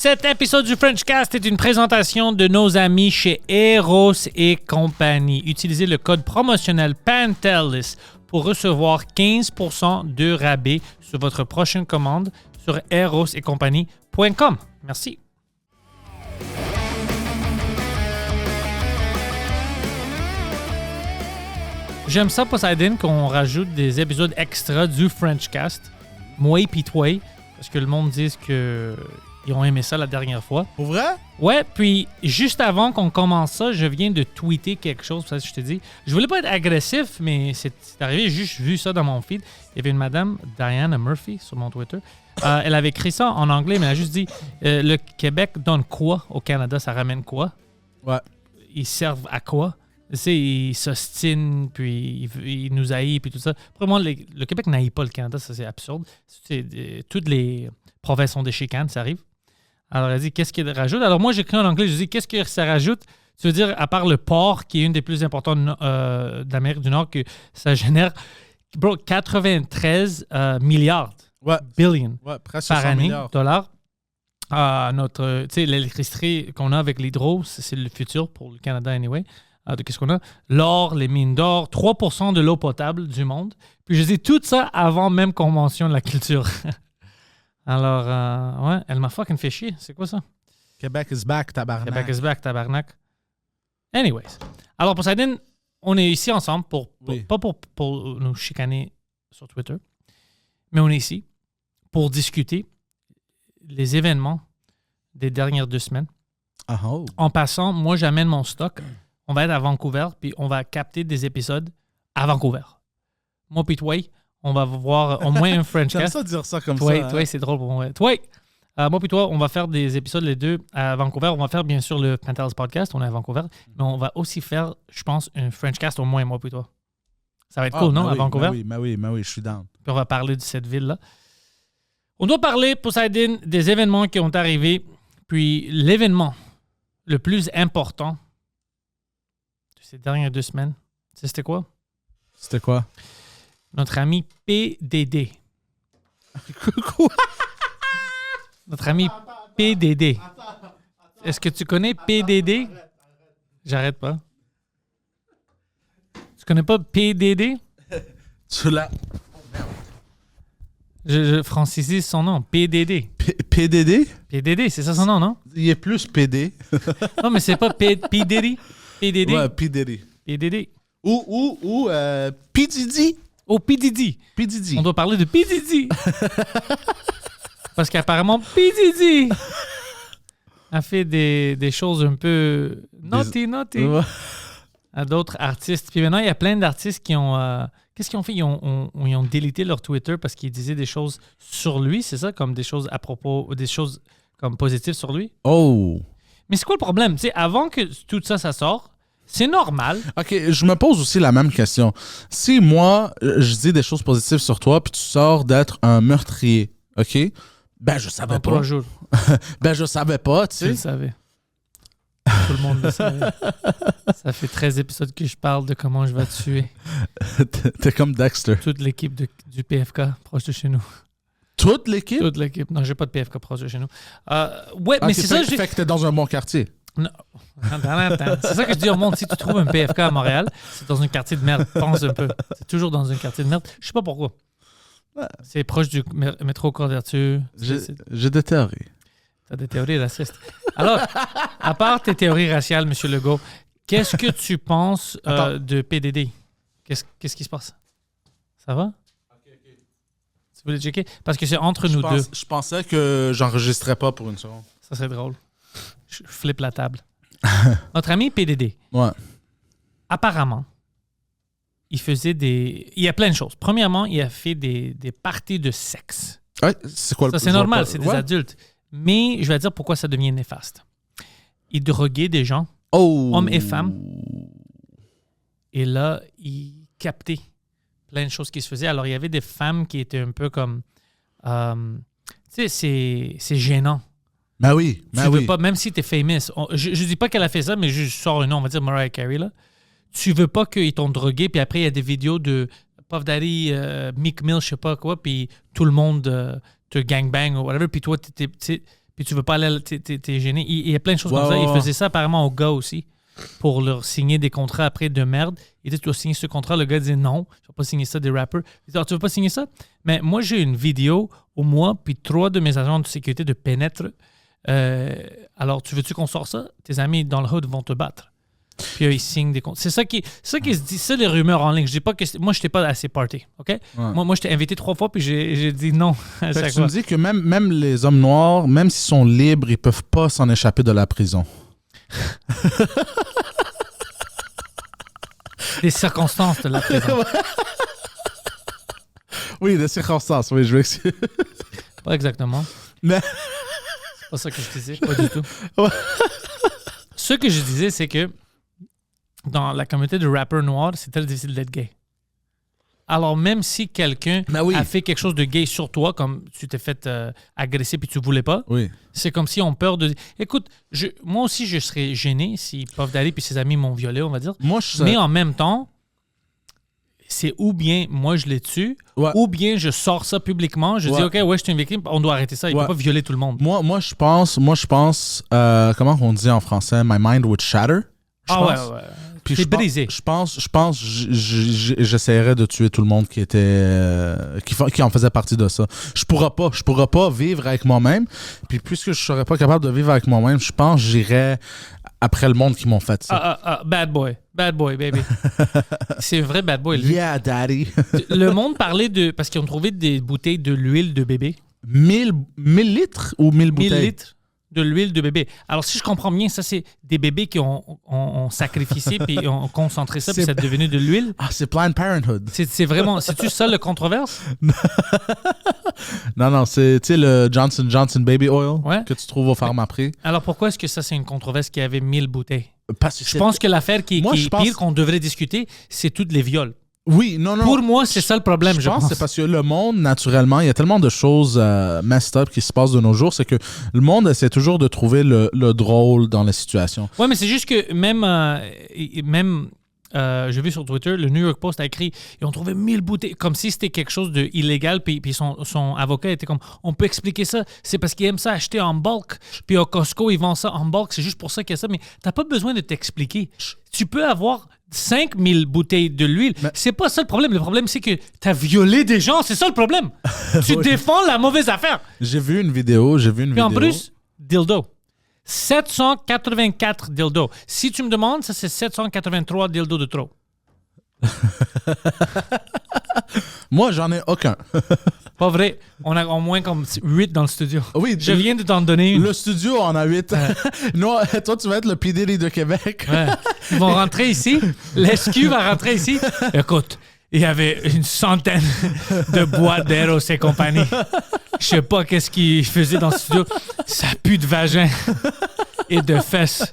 Cet épisode du Frenchcast est une présentation de nos amis chez Eros et compagnie. Utilisez le code promotionnel PANTELLIS pour recevoir 15% de rabais sur votre prochaine commande sur erosetcompagnie.com. Merci. J'aime ça, Poseidon, qu'on rajoute des épisodes extra du Frenchcast. Moi et toi, parce que le monde dit qu'ils ont aimé ça la dernière fois. Pour vrai? Ouais, puis juste avant qu'on commence ça, je viens de tweeter quelque chose. Parce que je te dis, je voulais pas être agressif, mais c'est arrivé, j'ai juste vu ça dans mon feed. Il y avait une madame, Diana Murphy, sur mon Twitter. Elle avait écrit ça en anglais, mais elle a juste dit le Québec donne quoi au Canada? Ça ramène quoi? Ouais. Ils servent à quoi? Tu sais, ils s'ostinent, puis ils nous haïssent, puis tout ça. Pour moi, le Québec n'haït pas le Canada, ça c'est absurde. Toutes les provinces sont des chicanes, ça arrive. Alors, elle dit, qu'est-ce qu'il rajoute? Alors, moi, j'écris en anglais, je dis, qu'est-ce que ça rajoute? Tu veux dire, à part le port, qui est une des plus importantes d'Amérique du Nord, que ça génère, 93 milliards, billion, presque par 100 année, milliards. dollars. L'électricité qu'on a avec l'hydro, c'est le futur pour le Canada anyway. De qu'est-ce qu'on a? L'or, les mines d'or, 3% de l'eau potable du monde. Puis je dis tout ça avant même qu'on mentionne la culture. Alors, ouais, elle m'a fucking fait chier. C'est quoi ça? Québec is back, tabarnak. Québec is back, tabarnak. Anyways. Alors, Poseidon, on est ici ensemble pas pour nous chicaner sur Twitter, mais on est ici pour discuter les événements des dernières 2 semaines. Oh. En passant, moi, j'amène mon stock. On va être à Vancouver, puis on va capter des épisodes à Vancouver. Moi puis toi, on va voir au moins un Frenchcast. J'aime ça dire ça comme toi, ça. Toi, c'est drôle pour moi. Toi, moi puis toi, on va faire des épisodes les deux à Vancouver. On va faire bien sûr le Pantelis Podcast, on est à Vancouver, mais on va aussi faire, je pense, un Frenchcast au moins moi puis toi. Ça va être cool, non, à Vancouver? Oui, je suis down. Puis on va parler de cette ville-là. On doit parler, Poseidon, des événements qui ont arrivé, puis l'événement le plus important ces dernières 2 semaines. Tu sais, c'était quoi? C'était quoi? Notre ami PDD. Quoi? Notre ami PDD. Est-ce que tu connais PDD? J'arrête pas. Tu connais pas PDD? Tu l'as... Je francisise son nom. PDD. PDD? PDD, c'est ça son nom, non? Il est plus PD. Non, mais c'est pas PDD. PDD. Ouais, PDD. PDD. Ou PDD. Oh, PDD. PDD. On doit parler de PDD. Parce qu'apparemment, PDD a fait des choses un peu naughty Ouais. à d'autres artistes. Puis maintenant, il y a plein d'artistes qui ont... qu'est-ce qu'ils ont fait? Ils ont délité leur Twitter parce qu'ils disaient des choses sur lui, c'est ça? Comme des choses à propos... Des choses comme positives sur lui. Oh. Mais c'est quoi le problème? Tu sais, avant que tout ça sort, c'est normal. OK, je me pose aussi la même question. Si moi, je dis des choses positives sur toi, puis tu sors d'être un meurtrier, OK? Ben, je savais En pas. 3 jours. Ben, je savais pas, tu Tu le sais. savais. Tout le monde le savait. Ça fait 13 épisodes que je parle de comment je vais te tuer. T'es comme Dexter. Toute l'équipe du PFK proche de chez nous. Toute l'équipe? Toute l'équipe. Non, j'ai pas de PFK proche de chez nous. Ouais, mais c'est ça. Fait que t'es dans un bon quartier. Non. Attends. C'est ça que je dis au monde. Si tu trouves un PFK à Montréal, c'est dans un quartier de merde. Pense un peu. C'est toujours dans un quartier de merde. Je sais pas pourquoi. Ouais. C'est proche du métro Couverture. J'ai des théories. T'as des théories racistes. Alors, à part tes théories raciales, M. Legault, qu'est-ce que tu penses de PDD? Qu'est-ce qui se passe? Ça va? Tu voulais checker? Parce que c'est entre nous deux. Je pensais que j'enregistrais pas pour une seconde. Ça serait drôle. Je flippe la table. Notre ami PDD, Ouais. apparemment, il faisait des... Il y a plein de choses. Premièrement, il a fait des parties de sexe. Ouais, c'est quoi Ça, c'est normal, c'est des adultes. Mais je vais dire pourquoi ça devient néfaste. Il droguait des gens, hommes et femmes. Et là, il captait plein de choses qui se faisaient. Alors, il y avait des femmes qui étaient un peu comme... tu sais, c'est gênant. Ben oui, Tu veux pas, même si tu es famous. Je dis pas qu'elle a fait ça, mais je sors un nom, on va dire Mariah Carey, là. Tu veux pas qu'ils t'ont drogué, puis après, il y a des vidéos de Puff Daddy, Meek Mill, je sais pas quoi, puis tout le monde te gangbang ou whatever, puis toi, puis tu veux pas aller, t'es gêné. Il y a plein de choses Ouais, comme ça. ouais, Il ouais. faisait ça apparemment aux gars aussi, pour leur signer des contrats après de merde. Il dit, tu dois signer ce contrat. Le gars disait non, je vais pas signer ça des rappers. Il dit, tu veux pas signer ça? Mais moi, j'ai une vidéo où moi, puis 3 de mes agents de sécurité de pénètre. Alors, tu veux-tu qu'on sorte ça? Tes amis dans le hood vont te battre. Puis ils signent des contrats. C'est ça qui se dit, ça les rumeurs en ligne. Je dis pas que moi, je n'étais pas assez party, OK? Ouais. Moi, je t'ai invité 3 fois, puis j'ai dit non à Fait que chaque tu me fois. dis que même les hommes noirs, même s'ils sont libres, ils peuvent pas s'en échapper de la prison. Les circonstances de la prison. Oui, des circonstances, oui, je m'excuse. Pas exactement. Mais C'est pas ça que je disais, pas du tout. Ouais. Ce que je disais, c'est que dans la communauté de rappeurs noirs, c'est très difficile d'être gay. Alors, même si quelqu'un Ben oui. a fait quelque chose de gay sur toi, comme tu t'es fait agresser puis tu voulais pas, oui. c'est comme si on peur de... Écoute, moi aussi, je serais gêné si Puff Daddy puis ses amis m'ont violé, on va dire. Moi, je Mais en même temps, c'est ou bien moi, je les tue, Ouais. ou bien je sors ça publiquement, je dis, Ouais. OK, ouais, je suis une victime, on doit arrêter ça, il ne Ouais. peut pas violer tout le monde. Moi, je pense, comment on dit en français, my mind would shatter. Je Ah pense. ouais. Puis T'es je pense- brisé. Je pense, j'essaierais de tuer tout le monde qui en faisait partie de ça. Je pourrais pas vivre avec moi-même. Puis puisque je serais pas capable de vivre avec moi-même, je pense que j'irais après le monde qui m'ont fait ça. Bad boy, baby. C'est vrai bad boy. Lui. Yeah, daddy. Le monde parlait de... Parce qu'ils ont trouvé des bouteilles de l'huile de bébé. 1000 litres ou 1000 bouteilles? 1000 litres de l'huile de bébé. Alors, si je comprends bien, ça, c'est des bébés qui ont sacrifié puis ont concentré ça, puis C'est- c'est devenu de l'huile. Ah, c'est Planned Parenthood. C'est vraiment... C'est-tu ça, le controverse? Non, c'est le Johnson Johnson Baby Oil Ouais. que tu trouves au Pharmaprix. Alors, pourquoi est-ce que ça, c'est une controverse qui avait 1000 bouteilles? Parce que Je pense que l'affaire qui Moi, je est pense- pire qu'on devrait discuter, c'est toutes les viols. Oui, non. Pour moi, c'est ça le problème, je pense. que c'est parce que le monde, naturellement, il y a tellement de choses messed up qui se passent de nos jours, c'est que le monde essaie toujours de trouver le drôle dans la situation. Oui, mais c'est juste que même j'ai vu sur Twitter, le New York Post a écrit ils ont trouvé 1000 bouteilles, comme si c'était quelque chose d'illégal, puis son avocat était comme on peut expliquer ça, c'est parce qu'ils aiment ça acheter en bulk, puis au Costco, ils vendent ça en bulk, c'est juste pour ça qu'il y a ça, mais t'as pas besoin de t'expliquer. Tu peux avoir 5000 bouteilles de l'huile. Mais- C'est pas ça le problème. Le problème, c'est que t'as violé des gens. C'est ça le problème. Tu Oui. défends la mauvaise affaire. J'ai vu une vidéo. Puis en plus, dildo. 784 dildo. Si tu me demandes, ça c'est 783 dildo de trop. Moi, j'en ai aucun. Pas vrai. On a au moins comme 8 dans le studio. Oui, Je viens de t'en donner une. Le studio en a 8. Non, toi, tu vas être le P. Diddy de Québec. Ouais. Ils vont rentrer ici. L'SQ va rentrer ici. Écoute, il y avait une centaine de boîtes d'Eros et compagnie. Je sais pas qu'est-ce qu'ils faisaient dans le studio. Ça pue de vagin et de fesses.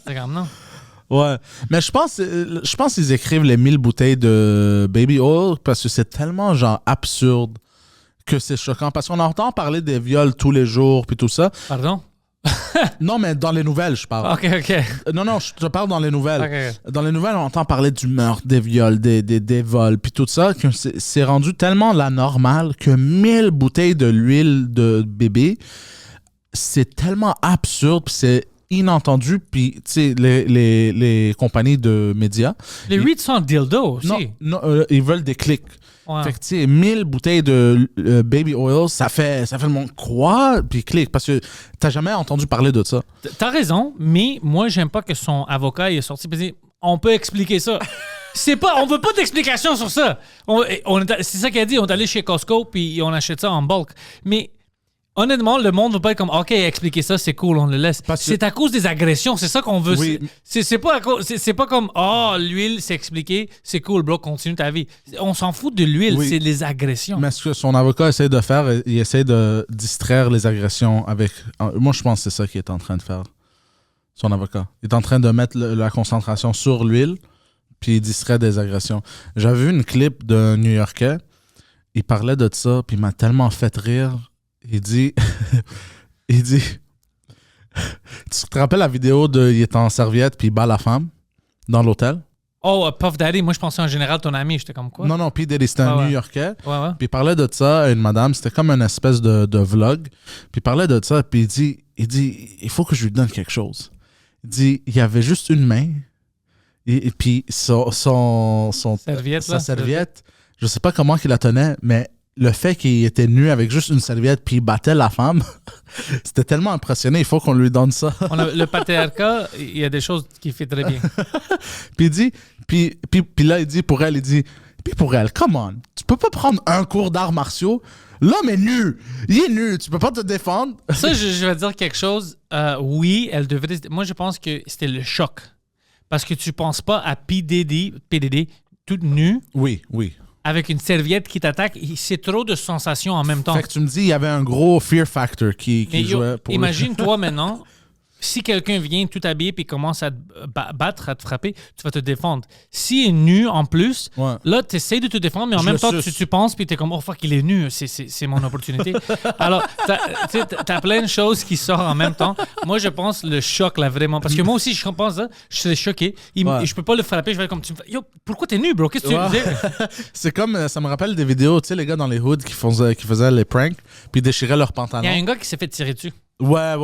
C'est comme non. Ouais. Mais je pense qu'ils écrivent les 1000 bouteilles de Baby Oil parce que c'est tellement, genre, absurde que c'est choquant. Parce qu'on entend parler des viols tous les jours puis tout ça. Pardon? Non, mais dans les nouvelles, je parle. OK. Non, je te parle dans les nouvelles. OK. Dans les nouvelles, on entend parler du meurtre, des viols, des vols, puis tout ça, que c'est rendu tellement la normale que 1000 bouteilles de l'huile de bébé, c'est tellement absurde, puis c'est inentendu, puis tu sais, les compagnies de médias, Les 800 dildos aussi. non, ils veulent des clics. Ouais. Fait que tu sais, 1000 bouteilles de baby oil, ça fait le monde quoi, puis clique, parce que t'as jamais entendu parler de ça. T'as raison, mais moi, j'aime pas que son avocat il est sorti et dit on peut expliquer ça. On veut pas d'explication sur ça. C'est ça qu'il a dit. On est allé chez Costco puis on achète ça en bulk. Mais honnêtement, le monde ne veut pas être comme OK, expliquer ça, c'est cool, on le laisse. Parce que- C'est à cause des agressions, c'est ça qu'on veut. Oui. C'est pas comme l'huile, c'est expliqué, c'est cool, bro, continue ta vie. On s'en fout de l'huile, Oui. c'est les agressions. Mais ce que son avocat essaie de faire, il essaie de distraire les agressions avec... Moi, je pense que c'est ça qu'il est en train de faire, son avocat. Il est en train de mettre la concentration sur l'huile, puis il distrait des agressions. J'avais vu une clip d'un New-Yorkais, il parlait de ça, puis il m'a tellement fait rire. Il dit... il dit... Tu te rappelles la vidéo de il est en serviette, puis il bat la femme dans l'hôtel? Oh, Puff Daddy, moi je pensais en général ton ami, j'étais comme quoi? Non, P. Diddy, c'était un Ouais. New-Yorkais. Ouais. Puis il parlait de ça à une madame, c'était comme une espèce de vlog. Puis il parlait de ça, puis il dit, il faut que je lui donne quelque chose. Il dit, il y avait juste une main, et puis sa serviette, je sais pas comment qu'il la tenait, mais le fait qu'il était nu avec juste une serviette, puis il battait la femme, c'était tellement impressionné, il faut qu'on lui donne ça. Le patriarcat, il y a des choses qui fait très bien. Puis il dit, puis là, il dit, puis pour elle, come on, tu peux pas prendre un cours d'arts martiaux. L'homme est nu, il est nu, tu peux pas te défendre. Ça, je vais dire quelque chose. Oui, elle devrait. Moi, je pense que c'était le choc. Parce que tu penses pas à PDD, toute nue, Oui. avec une serviette qui t'attaque. C'est trop de sensations en même temps. Fait que tu me dis, il y avait un gros fear factor qui Mais jouait pour imagine-toi maintenant, si quelqu'un vient tout habillé et commence à te battre, à te frapper, tu vas te défendre. S'il est nu en plus, Ouais. là, tu essaies de te défendre, mais en même temps, tu penses puis tu es comme, oh fuck, il est nu, c'est mon opportunité. Alors, t'as plein de choses qui sortent en même temps. Moi, je pense le choc, là, vraiment. Parce que moi aussi, je pense ça, je serais choqué. Je peux pas le frapper, je vais être comme, yo, pourquoi t'es nu, bro? Qu'est-ce que tu veux dire? C'est comme, ça me rappelle des vidéos, tu sais, les gars dans les hoods qui faisaient les pranks, puis ils déchiraient leurs pantalons. Il y a un gars qui s'est fait tirer dessus. Ouais.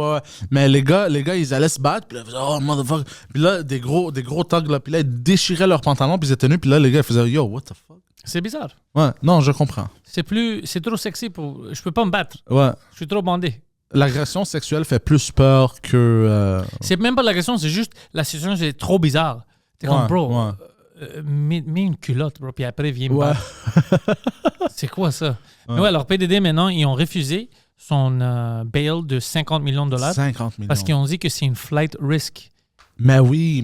Mais les gars, ils allaient se battre, puis là, ils faisaient, oh, motherfucker. Puis là, des gros thugs, là, puis là, ils déchiraient leurs pantalons, puis ils étaient nus, puis là, les gars, ils faisaient, yo, what the fuck? C'est bizarre. Ouais, non, je comprends. C'est trop sexy pour. Je peux pas me battre. Ouais. Je suis trop bandé. L'agression sexuelle fait plus peur que. C'est même pas l'agression, c'est juste la situation, c'est trop bizarre. T'es comme, bro, ouais. mets une culotte, bro, puis après, viens me Ouais. battre. C'est quoi ça? Mais ouais, alors PDD, maintenant, ils ont refusé son bail de 50 millions de dollars 50 millions. parce qu'ils ont dit que c'est une flight risk. Mais oui,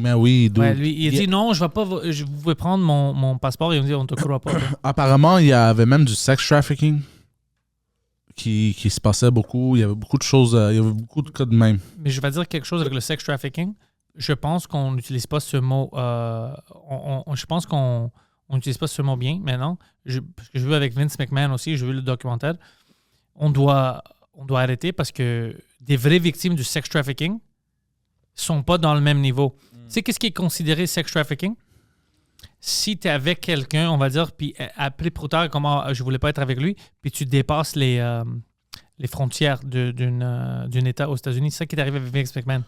dude. Ouais, lui, il a dit non, je vais prendre mon passeport. Ils ont dit on te croit pas. Apparemment, il y avait même du sex trafficking qui se passait beaucoup. Il y avait beaucoup de choses, il y avait beaucoup de cas de même. Mais je vais dire quelque chose avec le sex trafficking. Je pense qu'on n'utilise pas ce mot. Je pense qu'on n'utilise pas ce mot bien maintenant. Parce que je veux avec Vince McMahon aussi, j'ai vu le documentaire. On doit arrêter parce que des vraies victimes du sex trafficking sont pas dans le même niveau. Tu sais, qu'est-ce qui est considéré sex trafficking? Si tu es avec quelqu'un, on va dire, puis après pour tard, comment je voulais pas être avec lui, puis tu dépasses les frontières d'un État aux États-Unis, c'est ça qui est arrivé avec Vince McMahon.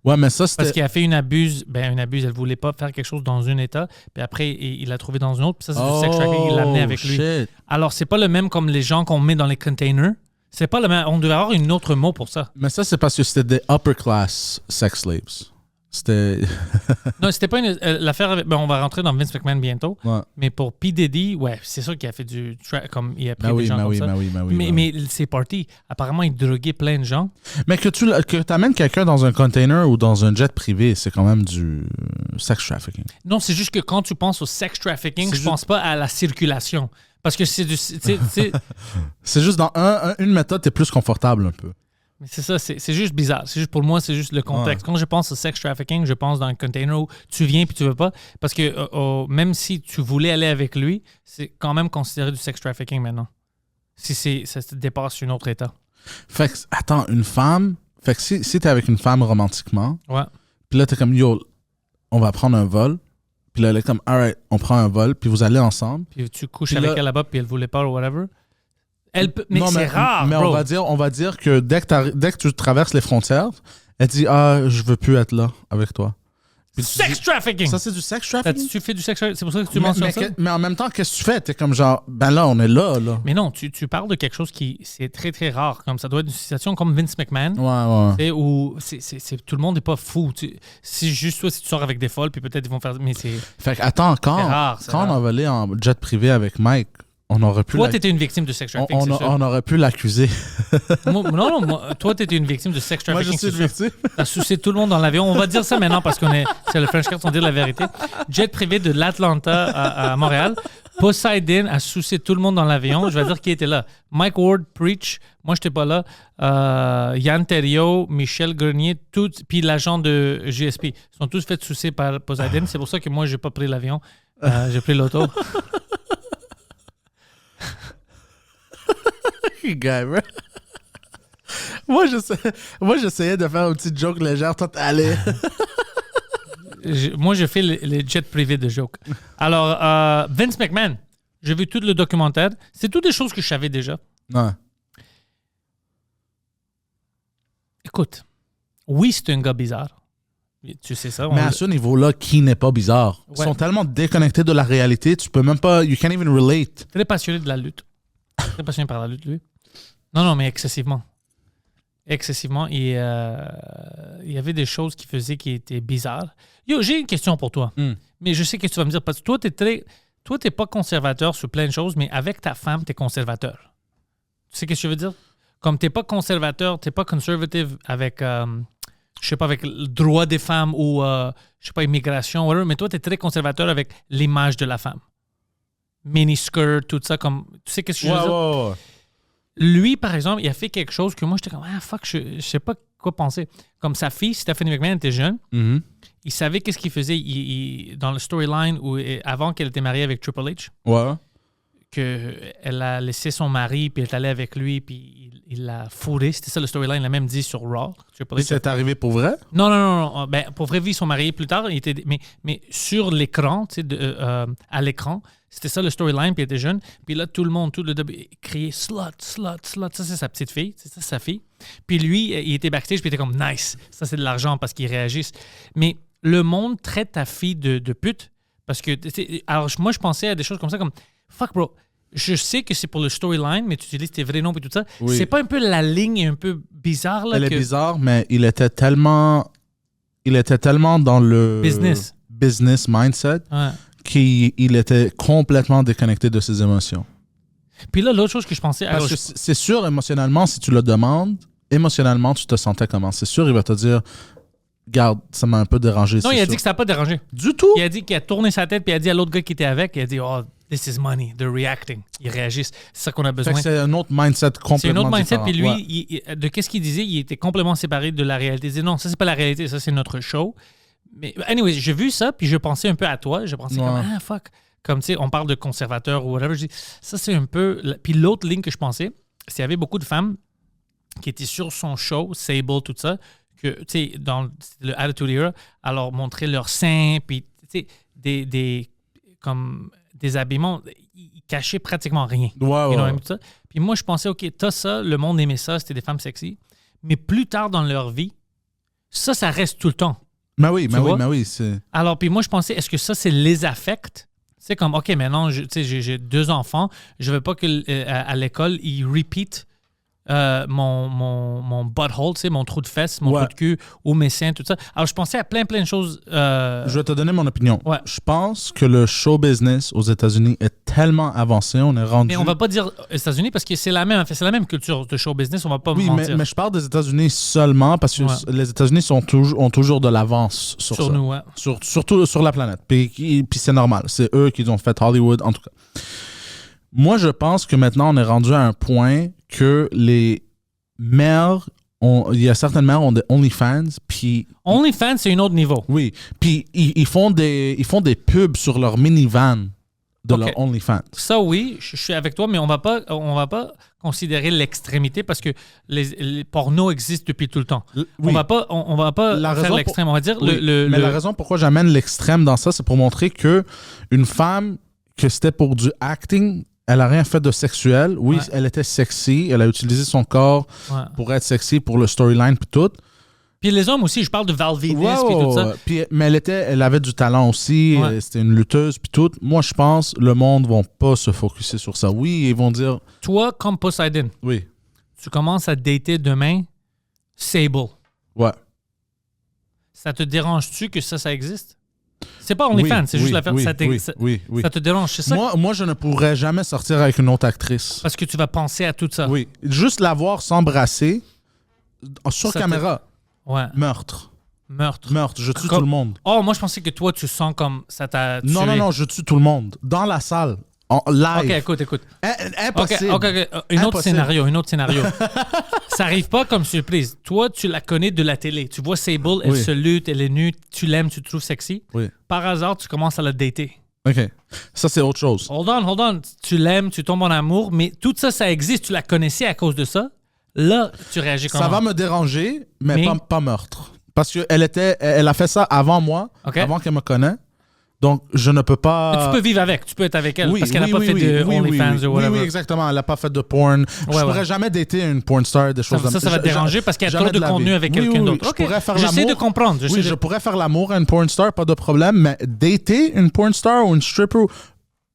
Ouais, mais ça, c'était. Parce qu'il a fait une abuse, elle voulait pas faire quelque chose dans un État, puis après, il l'a trouvé dans un autre, puis ça, c'est du sex trafficking, il l'a amené avec lui. Shit. Alors, c'est pas le même comme les gens qu'on met dans les containers. C'est pas le même. On devait avoir un autre mot pour ça. Mais ça, c'est parce que c'était des upper class sex slaves. C'était. Non, c'était pas l'affaire avec. On va rentrer dans Vince McMahon bientôt. Ouais. Mais pour P. Diddy, ouais, c'est sûr qu'il a fait comme il a pris des gens comme ça. Mais c'est parti. Apparemment, il droguait plein de gens. Mais que amènes quelqu'un dans un container ou dans un jet privé, c'est quand même du sex trafficking. Non, c'est juste que quand tu penses au sex trafficking, je pense pas à la circulation. Parce que c'est du. C'est juste dans une méthode, t'es plus confortable un peu. Mais c'est ça, c'est juste bizarre. C'est juste pour moi, c'est juste le contexte. Ouais. Quand je pense au sex trafficking, je pense dans un container où tu viens puis tu veux pas. Parce que même si tu voulais aller avec lui, c'est quand même considéré du sex trafficking maintenant. Si ça te dépasse un autre état. Fait que, attends, une femme. Fait que si t'es avec une femme romantiquement, Ouais. puis là, t'es comme, yo, on va prendre un vol. Puis là, elle est comme, alright, on prend un vol, puis vous allez ensemble. Puis tu couches Puis avec là- elle là-bas puis elle voulait pas ou whatever. Mais Non, c'est rare, Mais bro. on va dire que dès que tu traverses les frontières, elle dit, je veux plus être là avec toi. Puis tu Sex dis- trafficking! Ça, c'est du sex trafficking? Tu fais du sex trafficking? C'est pour ça que tu mais, mentionnes mais, ça? mais en même temps, qu'est-ce que tu fais? T'es comme genre, ben là, on est là. Mais non, tu parles de quelque chose qui c'est très, très rare. Comme ça doit être une situation comme Vince McMahon. Ouais. Tu sais, où tout le monde n'est pas fou. C'est juste toi si tu sors avec des folles, puis peut-être ils vont faire. Mais c'est. Fait que, attends, C'est rare, c'est quand rare. on va aller en jet privé avec Mike, on aurait pu Toi, t'étais une victime de sex trafficking, c'est sûr. on aurait pu l'accuser. Toi, t'étais une victime de sex Moi, trafficking, je suis c'est une sûr. victime. T'as sucé tout le monde dans l'avion. On va dire ça maintenant parce c'est le French Cast, on dit la vérité. Jet privé de l'Atlanta à Montréal. Poseidon a sucé tout le monde dans l'avion. Je vais dire qui était là. Mike Ward, Preach. Moi, j'étais pas là. Yann Terriot, Michel Grenier, puis l'agent de GSP. Ils sont tous fait sucer par Poseidon. C'est pour ça que moi, j'ai pas pris l'avion. J'ai pris l'auto. Guy, bro. Moi, j'essayais de faire une petite joke légère. Toi, t'allais. Moi, je fais les jets privés de joke. Alors, Vince McMahon, j'ai vu tout le documentaire. C'est toutes des choses que je savais déjà. Ouais. Écoute, oui, c'est un gars bizarre. Tu sais ça. Mais à ce niveau-là, qui n'est pas bizarre? Ils sont tellement déconnectés de la réalité, tu peux même pas... You can't even relate. Très passionné de la lutte. Très passionné par la lutte, lui. Non, mais excessivement. Excessivement. Et il y avait des choses qu'il faisait qui étaient bizarres. Yo, j'ai une question pour toi. Mais je sais que tu vas me dire, parce que toi, t'es pas conservateur sur plein de choses, mais avec ta femme, t'es conservateur. Tu sais ce que je veux dire? Comme t'es pas conservateur, t'es pas conservative avec, je sais pas, avec le droit des femmes ou, je sais pas, immigration, whatever, mais toi, t'es très conservateur avec l'image de la femme. Mini-skirt, tout ça, comme, tu sais qu'est-ce que je veux dire? Ouais. Lui, par exemple, il a fait quelque chose que moi, j'étais comme, fuck, je sais pas quoi penser. Comme sa fille, Stephanie McMahon, était jeune. Mm-hmm. Il savait qu'est-ce qu'il faisait dans le storyline avant qu'elle était mariée avec Triple H. Ouais. Qu'elle a laissé son mari, puis elle est allée avec lui, puis il l'a fourré. C'était ça le storyline, il l'a même dit sur Raw. C'est arrivé pour vrai? Non. Ben, pour vrai, ils sont mariés plus tard. Mais sur l'écran, tu sais, à l'écran, c'était ça le storyline, puis il était jeune. Puis là, tout le monde criait « Slut, slut, slut ». Ça, c'est sa petite fille. C'est ça, sa fille. Puis lui, il était backstage, puis il était comme « Nice, ça, c'est de l'argent » parce qu'ils réagissent. Mais le monde traite ta fille de pute. Parce que, alors, moi, je pensais à des choses comme ça, comme « Fuck, bro, je sais que c'est pour le storyline, mais tu utilises tes vrais noms et tout ça. Oui. C'est pas un peu la ligne un peu bizarre, là? Elle est bizarre, mais il était tellement dans le business mindset qu'il était complètement déconnecté de ses émotions. Puis là, l'autre chose que je pensais... Parce que c'est sûr, émotionnellement, si tu le demandes, émotionnellement, tu te sentais comment? C'est sûr, il va te dire... Garde, ça m'a un peu dérangé. Non, il a dit que ça n'a pas dérangé. Du tout. Il a dit qu'il a tourné sa tête puis il a dit à l'autre gars qui était avec, il a dit « Oh, this is money, they're reacting. » Ils réagissent. C'est ça qu'on a besoin. C'est un autre mindset complètement différent. C'est un autre mindset. Puis lui, de qu'est-ce qu'il disait, il était complètement séparé de la réalité. Il disait « Non, ça, c'est pas la réalité. Ça, c'est notre show. » Mais anyway, j'ai vu ça puis je pensais un peu à toi. Je pensais comme « Ah, fuck. » Comme, tu sais, on parle de conservateur ou whatever. Je dis « Ça, c'est un peu... » Puis l'autre ligne que je pensais, c'est qu'il y avait beaucoup de femmes qui étaient sur son show, Sable, tout ça, que, tu sais, dans le Attitude Era, alors montrer leurs seins, puis, tu sais, des habillements, ils cachaient pratiquement rien. Ouais. Tout ça. Puis moi, je pensais, OK, t'as ça, le monde aimait ça, c'était des femmes sexy, mais plus tard dans leur vie, ça reste tout le temps. Mais oui, c'est... Alors, puis moi, je pensais, est-ce que ça, c'est les affects? C'est comme, OK, maintenant, j'ai 2 enfants, je veux pas qu'à l'école, ils repeat mon butthole, tu sais, mon trou de fesse, mon trou de cul, ou mes seins, tout ça. Alors, je pensais à plein de choses. Je vais te donner mon opinion. Ouais. Je pense que le show business aux États-Unis est tellement avancé, on est rendu... Mais on va pas dire aux États-Unis parce que c'est la même culture de show business, on va pas mentir. Oui, mais je parle des États-Unis seulement parce que les États-Unis ont toujours de l'avance sur ça. Nous, ouais. Surtout sur la planète. Puis c'est normal. C'est eux qui ont fait Hollywood, en tout cas. Moi, je pense que maintenant, on est rendu à un point que les mères, il y a certaines mères qui ont des OnlyFans, puis... OnlyFans, c'est un autre niveau. Oui, puis ils font des pubs sur leur minivan de leur OnlyFans. Ça, oui, je suis avec toi, mais on va pas considérer l'extrémité parce que les pornos existent depuis tout le temps. Oui. On va pas faire l'extrême, on va dire... Mais la raison pourquoi j'amène l'extrême dans ça, c'est pour montrer que une femme, que c'était pour du acting... Elle n'a rien fait de sexuel. Oui, elle était sexy. Elle a utilisé son corps pour être sexy, pour le storyline puis tout. Puis les hommes aussi, je parle de Val Venis puis tout ça. Mais elle avait du talent aussi. C'était une lutteuse puis tout. Moi, je pense le monde ne va pas se focusser sur ça. Oui, ils vont dire... Toi, comme Poseidon, tu commences à dater demain Sable. Ouais. Ça te dérange-tu que ça existe? C'est pas OnlyFans, c'est juste l'affaire. Ça te dérange, c'est ça? Moi, je ne pourrais jamais sortir avec une autre actrice. Parce que tu vas penser à tout ça. Oui. Juste la voir s'embrasser sur caméra. Ouais. Meurtre. Je tue tout le monde. Oh, moi, je pensais que toi, tu sens comme ça t'a tué. Non, je tue tout le monde. Dans la salle. En live. OK, écoute. Impossible. OK. Un autre scénario. Ça arrive pas comme surprise. Toi, tu la connais de la télé. Tu vois Sable, elle se lutte, elle est nue, tu l'aimes, tu te trouves sexy. Oui. Par hasard, tu commences à la dater. OK. Ça, c'est autre chose. Hold on. Tu l'aimes, tu tombes en amour, mais tout ça, ça existe. Tu la connaissais à cause de ça. Là, tu réagis comment? Ça va me déranger, mais... pas meurtre. Parce qu'elle a fait ça avant moi, avant qu'elle me connaisse. Donc, je ne peux pas... Mais tu peux vivre avec, tu peux être avec elle, parce qu'elle n'a pas fait de OnlyFans ou whatever. Oui, exactement. Elle n'a pas fait de porn. Je ne pourrais jamais dater une porn star, des choses comme ça. Ça va te déranger parce qu'il y a trop de contenu avec quelqu'un d'autre. Je pourrais faire l'amour. J'essaie de comprendre. Je pourrais faire l'amour à une porn star, pas de problème, mais dater une porn star ou une stripper,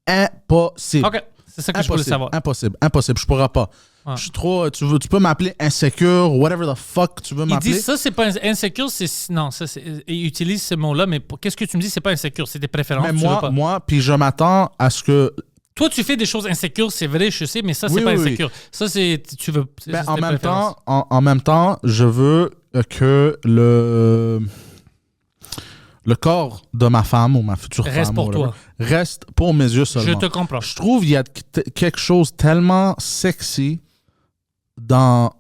impossible. OK, c'est ça que je voulais savoir. Impossible. Je pourrais pas. Ouais. Je suis trop... Tu peux m'appeler insécure, whatever the fuck tu veux m'appeler. Ils disent ça, c'est pas insécure, non, ils utilisent ce mot-là, mais qu'est-ce que tu me dis, c'est pas insécure, c'est des préférences. Mais moi, puis je m'attends à ce que... Toi, tu fais des choses insécures, c'est vrai, je sais, mais ça, c'est pas insécure. Ça, c'est... Tu veux... En même temps, je veux que le corps de ma femme ou ma future reste femme pour toi. Reste pour mes yeux seulement. Je te comprends. Je trouve qu'il y a quelque chose tellement sexy dans...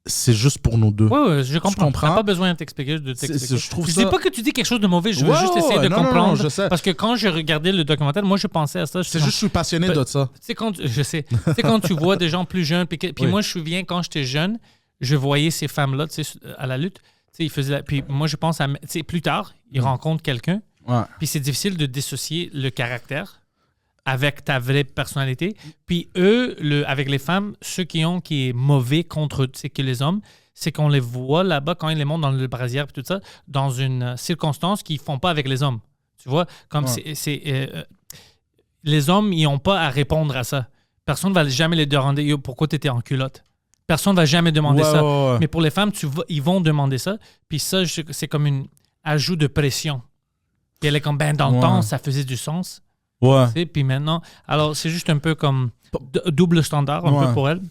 C'est juste pour nous deux. Oui, je comprends. Tu n'as pas besoin de t'expliquer. Je dis pas que tu dis quelque chose de mauvais, je veux juste essayer de comprendre. Non, je sais. Parce que quand j'ai regardé le documentaire, moi, je pensais à ça. C'est juste que je suis passionné de ça. Je sais. Tu sais, quand tu vois des gens plus jeunes, puis moi, je me souviens, quand j'étais jeune, je voyais ces femmes-là à la lutte. Ils faisaient puis moi, je pense à... Plus tard, ils rencontrent quelqu'un, puis c'est difficile de dissocier le caractère avec ta vraie personnalité. Puis eux, avec les femmes, ce qui est mauvais contre que les hommes, c'est qu'on les voit là-bas quand ils les montent dans le brasier et tout ça, dans une circonstance qu'ils ne font pas avec les hommes. Tu vois? Comme les hommes, ils n'ont pas à répondre à ça. Personne ne va jamais les demander pourquoi tu étais en culotte. Personne ne va jamais demander ça. Ouais. Mais pour les femmes, ils vont demander ça. Puis ça, c'est comme un ajout de pression. Puis elle est comme, dans le temps, ça faisait du sens. Ouais. Puis maintenant, alors c'est juste un peu comme double standard un peu pour elle.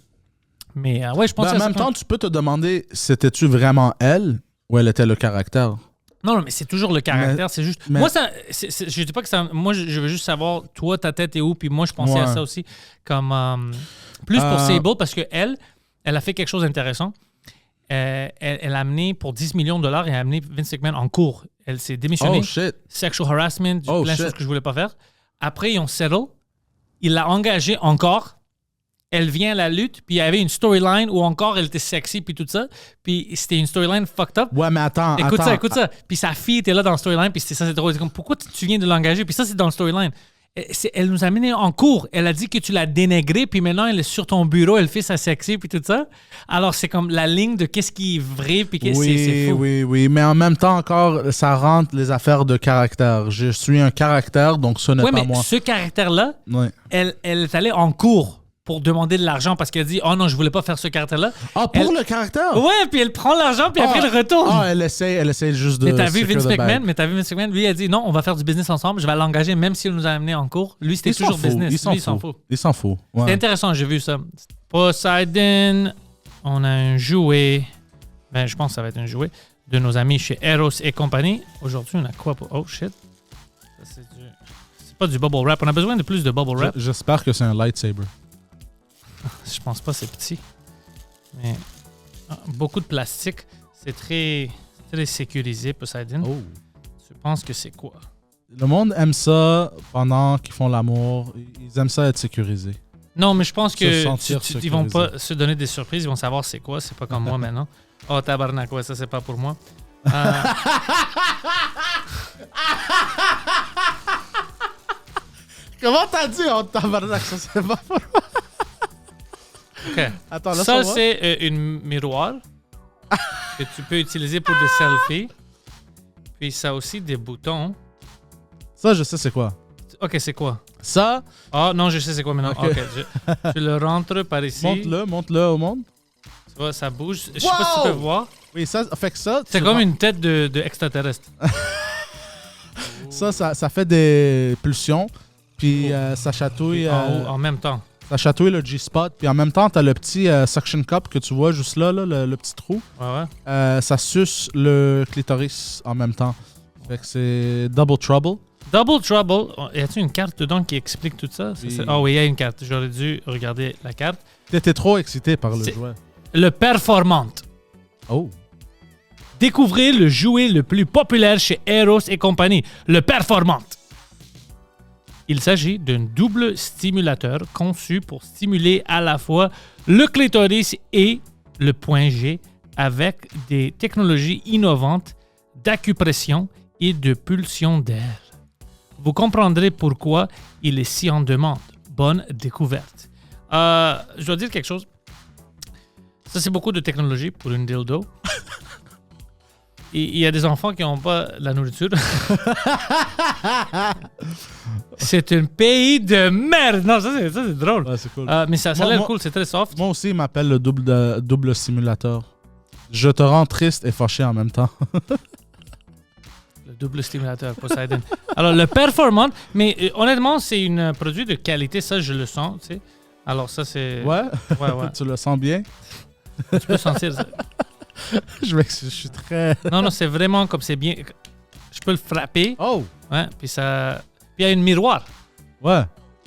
Mais je pense en même temps, tu peux te demander, c'était-tu vraiment elle ou elle était le caractère? Non, mais c'est toujours le caractère. C'est juste. Moi, je dis pas que ça. Moi, je veux juste savoir, toi, ta tête est où? Puis moi, je pensais à ça aussi. Comme plus pour Sable, parce qu'elle a fait quelque chose d'intéressant. Elle a amené pour $10 millions, elle a amené Vince McMahon en cours. Elle s'est démissionnée. Oh shit. Sexual harassment, plein de choses que je voulais pas faire. Après, ils ont settle. Il l'a engagée encore. Elle vient à la lutte, puis il y avait une storyline où encore elle était sexy, puis tout ça. Puis c'était une storyline fucked up. Ouais, mais attends. Écoute ça. Puis sa fille était là dans le storyline, puis c'était ça, c'est drôle. C'est comme, pourquoi tu viens de l'engager? Puis ça, c'est dans le storyline. Elle nous a amené en cours. Elle a dit que tu l'as dénégrée, puis maintenant, elle est sur ton bureau, elle fait sa sexy, puis tout ça. Alors, c'est comme la ligne de qu'est-ce qui est vrai, puis c'est faux. Oui. Mais en même temps, encore, ça rentre les affaires de caractère. Je suis un caractère, donc ce n'est pas moi. Oui, mais ce caractère-là, elle est allée en cours pour demander de l'argent parce qu'elle dit « Oh non, je voulais pas faire ce caractère-là. » Ah, pour le caractère? Ouais, puis elle prend l'argent, puis après, elle retourne. Ah, elle essaie juste de... Mais t'as vu Vince McMahon? Lui, il a dit « Non, on va faire du business ensemble. Je vais l'engager, même s'il nous a amené en cours. » Lui, c'était toujours business. Il s'en fout. Il s'en fout. Ouais. C'est intéressant, j'ai vu ça. Poseidon, on a un jouet. Je pense que ça va être un jouet de nos amis chez Eros et compagnie. Aujourd'hui, on a quoi pour... Oh, shit. Ça, c'est pas du bubble wrap. On a besoin de plus de bubble wrap. J'espère que c'est un lightsaber. Je pense pas, c'est petit. Mais beaucoup de plastique. C'est très sécurisé, Poseidon. Oh. Je pense que c'est quoi? Le monde aime ça pendant qu'ils font l'amour. Ils aiment ça être sécurisés. Non, mais je pense que ils vont pas se donner des surprises. Ils vont savoir c'est quoi. C'est pas comme moi maintenant. Oh, tabarnak, ouais, ça c'est pas pour moi. Comment t'as dit oh, tabarnak, ça c'est pas pour moi? Okay. Attends, ça, c'est une miroir que tu peux utiliser pour des selfies. Puis ça a aussi des boutons. Ça, je sais c'est quoi. OK, c'est quoi? Ça? Ah non, je sais c'est quoi maintenant. OK, tu le rentres par ici. Montre-le au monde. Tu vois, ça bouge. Je sais pas si tu peux voir. Oui, ça fait que ça... C'est comme une tête de extraterrestre. ça fait des pulsions. Puis ça chatouille... en même temps. Ça chatouille le G-spot, puis en même temps, t'as le petit suction cup que tu vois juste là, le petit trou. Ouais. Ça suce le clitoris en même temps. Fait que c'est Double Trouble. Double Trouble. Y a-t-il une carte dedans qui explique tout ça? Ah oui, il y a une carte. J'aurais dû regarder la carte. T'étais trop excité par le jouet. Le Performant. Oh. Découvrez le jouet le plus populaire chez Eros et compagnie, le Performant. Il s'agit d'un double stimulateur conçu pour stimuler à la fois le clitoris et le point G avec des technologies innovantes d'acupression et de pulsion d'air. Vous comprendrez pourquoi il est si en demande. Bonne découverte. Je dois dire quelque chose. Ça, c'est beaucoup de technologie pour une dildo. Il y a des enfants qui n'ont pas la nourriture. C'est un pays de merde. Non, ça, c'est drôle. Ouais, c'est cool. Mais ça a l'air cool, c'est très soft. Moi aussi, il m'appelle le double simulateur. Je te rends triste et fâché en même temps. Le double stimulateur Poseidon. Alors, le Performant, mais honnêtement, c'est un produit de qualité, ça, je le sens, tu sais. Alors, ça, c'est... Ouais? Ouais. Tu le sens bien? Tu peux sentir ça. Je suis très... Non, c'est vraiment comme c'est bien... Je peux le frapper. Oh! Ouais, puis ça... Puis il y a une miroir Ouais.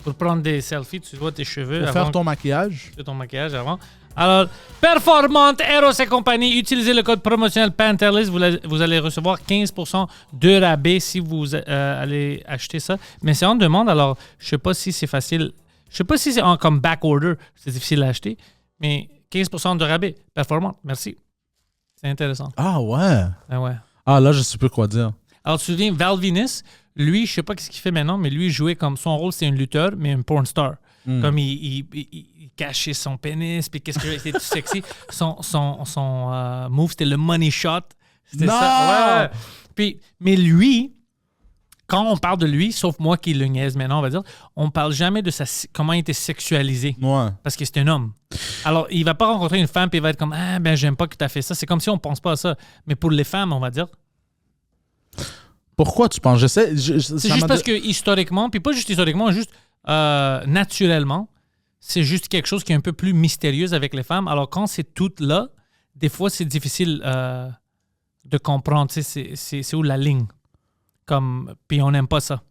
pour prendre des selfies, tu vois tes cheveux. Pour faire ton maquillage. Ton maquillage avant. Alors, Performante, Eros et compagnie, utilisez le code promotionnel Pantelis, vous allez recevoir 15% de rabais si vous allez acheter ça. Mais c'est en demande, alors je sais pas si c'est facile. Je sais pas si c'est comme back order, c'est difficile à acheter, mais 15% de rabais. Performante, merci. C'est intéressant. Ah ouais? Ah ouais. Ah là, je sais plus quoi dire. Alors, tu te souviens, Val Venis, lui, je sais pas ce qu'il fait maintenant, mais lui, il jouait comme son rôle, c'est un lutteur, mais un porn star. Comme il cachait son pénis, puis qu'est-ce que c'était tout sexy. Son move, c'était le money shot. C'était ça. Ouais. Puis, mais lui, quand on parle de lui, sauf moi qui le niaise maintenant, on va dire, on parle jamais de comment il était sexualisé. Ouais. Parce que c'est un homme. Alors, il va pas rencontrer une femme, puis il va être comme, ah, ben, j'aime pas que tu as fait ça. C'est comme si on pense pas à ça. Mais pour les femmes, on va dire. Pourquoi tu penses? C'est juste parce que historiquement, puis pas juste historiquement, juste naturellement, c'est juste quelque chose qui est un peu plus mystérieux avec les femmes. Alors quand c'est tout là, des fois c'est difficile de comprendre, tu sais, c'est où la ligne. Puis on n'aime pas ça.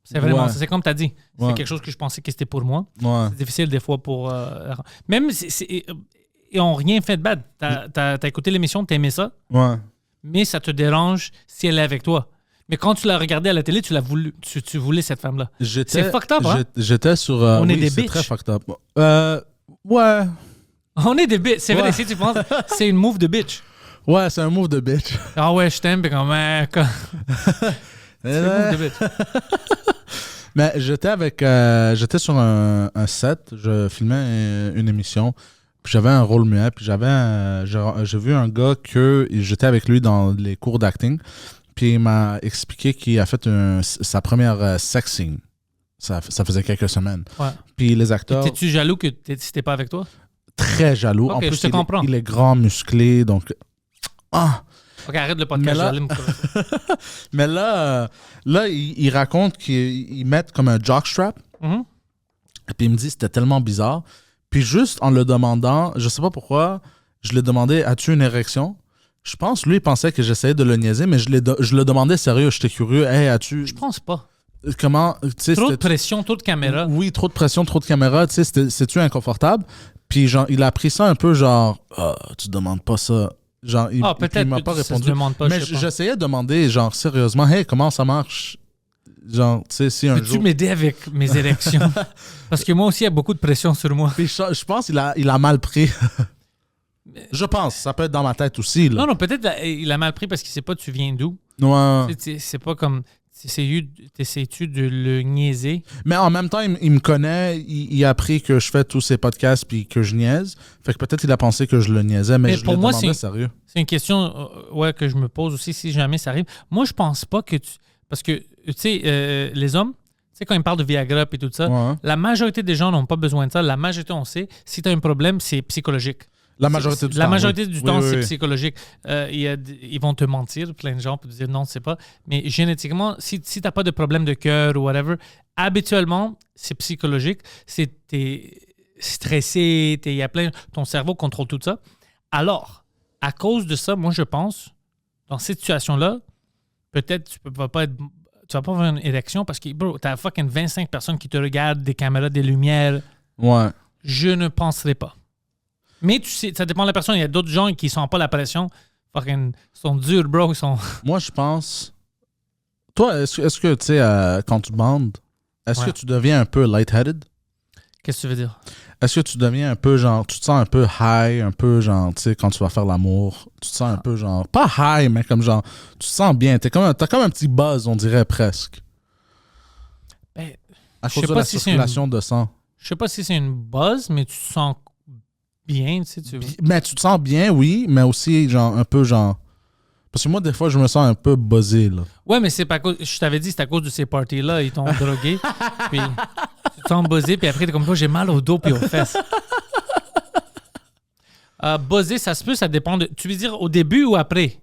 C'est vraiment ça. C'est comme tu as dit. C'est quelque chose que je pensais que c'était pour moi. Ouais. C'est difficile des fois pour... même, ils n'ont rien fait de bad. T'as écouté l'émission, t'as aimé ça. Ouais. Mais ça te dérange si elle est avec toi. Mais quand tu l'as regardée à la télé, tu voulais cette femme-là. C'est fucked up, hein? J'étais sur... On est des c'est bitches. très fucked up. Ouais. On est des bitches. C'est vrai, si tu penses, c'est une move de bitch. Ouais, c'est un move de bitch. Ah ouais, je t'aime, puis comme... c'est un move de bitch. Mais j'étais sur un set, je filmais une émission, puis j'avais un rôle muet, puis j'ai vu un gars que j'étais avec lui dans les cours d'acting, puis il m'a expliqué qu'il a fait sa première sex scene. Ça faisait quelques semaines. Ouais. Puis les acteurs... T'es-tu jaloux que c'était pas avec toi? Très jaloux. Okay, en plus, je te comprends. Il est grand, musclé, donc... Ah! OK, arrête le podcast. Mais là, il raconte qu'ils mettent comme un jockstrap. Mm-hmm. Et puis il me dit c'était tellement bizarre. Puis juste en le demandant, je sais pas pourquoi, je lui ai demandé as-tu une érection? Je pense lui il pensait que j'essayais de le niaiser, mais je le demandais sérieux. J'étais curieux. Hey, as-tu... Je pense pas. Comment... Trop de pression, trop de caméra. Oui, trop de pression, trop de caméra. Tu sais, c'est-tu inconfortable? Puis genre, il a pris ça un peu genre tu demandes pas ça. Genre, peut-être il m'a pas répondu. Pas, mais j'essayais de demander, genre, sérieusement, hey, comment ça marche? Genre, tu sais, si un jour... Peux-tu m'aider avec mes érections? Parce que moi aussi, il y a beaucoup de pression sur moi. Puis je pense qu'il a mal pris. Je pense, ça peut être dans ma tête aussi. Là. Non, peut-être il a mal pris parce qu'il sait pas tu viens d'où. Ouais. C'est pas comme... T'essayes-tu de le niaiser? Mais en même temps, il me connaît, il a appris que je fais tous ces podcasts puis que je niaise. Fait que peut-être il a pensé que je le niaisais, mais je pour le moi, demandais sérieux. C'est une question que je me pose aussi si jamais ça arrive. Moi, je pense pas que tu... Parce que, tu sais, les hommes, tu sais, quand ils parlent de Viagra et tout ça, la majorité des gens n'ont pas besoin de ça. La majorité, on sait, si tu as un problème, c'est psychologique. La majorité du temps, c'est psychologique. Ils vont te mentir, plein de gens, pour te dire non, c'est pas. Mais génétiquement, si tu n'as pas de problème de cœur ou whatever, habituellement, c'est psychologique. T'es stressé, il y a plein... Ton cerveau contrôle tout ça. Alors, à cause de ça, moi, je pense, dans cette situation-là, peut-être tu vas pas avoir une érection parce que, bro, t'as fucking 25 personnes qui te regardent, des caméras, des lumières. Ouais. Je ne penserais pas. Mais tu sais, ça dépend de la personne. Il y a d'autres gens qui ne sentent pas la pression. Fucking, ils sont durs, bro. Moi, je pense... Toi, est-ce que tu sais, quand tu bandes, est-ce que tu deviens un peu lightheaded? Qu'est-ce que tu veux dire? Est-ce que tu deviens un peu genre, tu te sens un peu high, un peu genre, tu sais, quand tu vas faire l'amour, tu te sens un peu genre, pas high, mais comme genre, tu te sens bien, t'as comme un petit buzz, on dirait presque. Ben, À je cause sais de pas la si c'est circulation de sang. Je sais pas si c'est une buzz, mais tu te sens bien, tu sais. Mais tu te sens bien, oui, mais aussi genre un peu genre. Parce que moi, des fois, je me sens un peu buzzé, là. Ouais, mais c'est pas à cause. Je t'avais dit, c'est à cause de ces parties-là, ils t'ont drogué. Puis tu te sens buzzé, puis après, t'es comme, j'ai mal au dos puis aux fesses. Buzzé, ça se peut, ça dépend de. Tu veux dire au début ou après?